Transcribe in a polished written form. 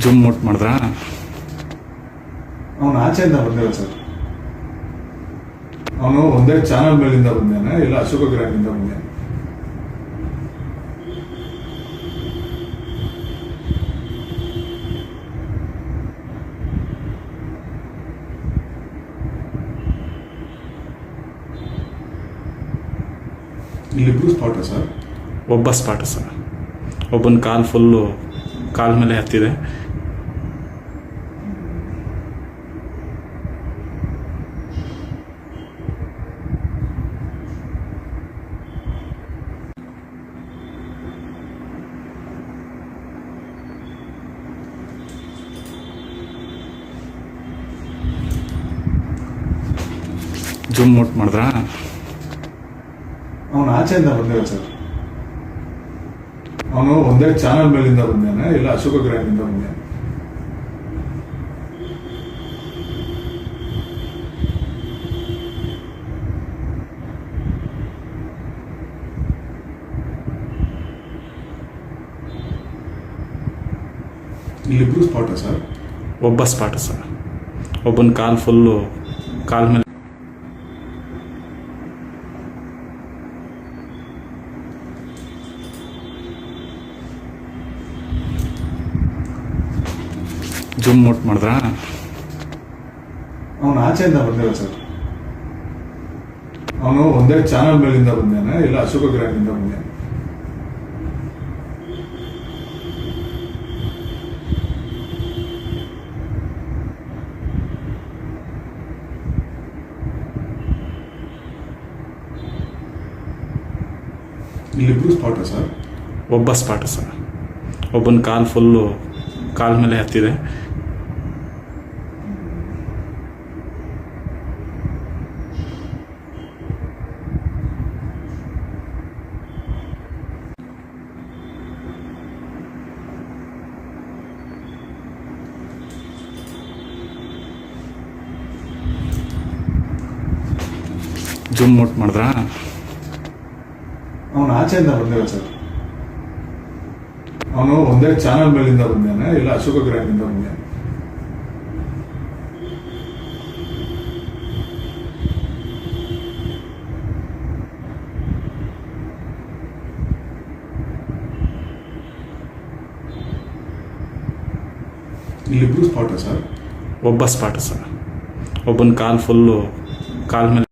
Zoom out ಮಾಡಿದ್ರಾ? ಅವನು ಆಚೆಯಿಂದ ಬಂದಿಲ್ಲ ಸರ್. ಅವನು ಒಂದೇ ಚಾನಲ್ ಮೇಲಿಂದ ಬಂದಾನೆ, ಇಲ್ಲ ಅಶೋಕ ಗ್ರ್ಯಾಂಡಿಂದ ಬಂದಾನೆ. ಇಲ್ಲಿಬ್ರು ಸ್ಪಾಟ ಸರ್. ಒಬ್ಬ ಸ್ಪಾಟ ಸರ್. ಒಬ್ಬನ ಕಾಲು ಫುಲ್ಲು ಕಾಲ ಮೇಲೆ ಹತ್ತಿದೆ. ಜೂಮ್ ಔಟ್ ಮಾಡಿದ್ರಾ? ಅವನು ಆಚೆಯಿಂದ ಬಂದಿಲ್ಲ ಸರ್. ಅವನು ಒಂದೇ ಚಾನಲ್ ಮೇಲಿಂದ ಬಂದಾನೆ, ಇಲ್ಲ ಅಶೋಕ ಗ್ರ್ಯಾಂಡಿಂದ ಬಂದಾನೆ. ಇಲ್ಲಿಬ್ರು ಸ್ಪಾಟ ಸರ್. ಒಬ್ಬ ಸ್ಪಾಟ ಸರ್. ಒಬ್ಬನ ಕಾಲು ಫುಲ್ಲು ಕಾಲ ಮೇಲೆ ಜೂಮ್ ಔಟ್ ಮಾಡಿದ್ರಾ? ಅವನು ಆಚೆಯಿಂದ ಬಂದಿಲ್ಲ ಸರ್. ಅವನು ಒಂದೇ ಚಾನಲ್ ಮೇಲಿಂದ ಬಂದಾನೆ, ಇಲ್ಲ ಅಶೋಕ ಗ್ರ್ಯಾಂಡಿಂದ ಬಂದಾನೆ. ಇಲ್ಲಿಬ್ರು ಸ್ಪಾಟ ಸರ್. ಒಬ್ಬ ಸ್ಪಾಟ ಸರ್. ಒಬ್ಬನ ಕಾಲು ಫುಲ್ಲು ಕಾಲ ಮೇಲೆ ಹತ್ತಿದೆ. ಜೂಮ್ ಔಟ್ ಮಾಡಿದ್ರಾ? ಅವನು ಆಚೆಯಿಂದ ಬಂದಿಲ್ಲ ಸರ್. ಅವನು ಒಂದೇ ಚಾನಲ್ ಮೇಲಿಂದ ಬಂದಾನೆ, ಇಲ್ಲ ಅಶೋಕ ಗ್ರ್ಯಾಂಡಿಂದ ಬಂದಾನೆ. ಇಲ್ಲಿಬ್ರು ಸ್ಪಾಟ ಸರ್. ಒಬ್ಬ ಸ್ಪಾಟ ಸರ್. ಒಬ್ಬನ ಕಾಲು ಫುಲ್ಲು ಕಾಲ ಮೇಲೆ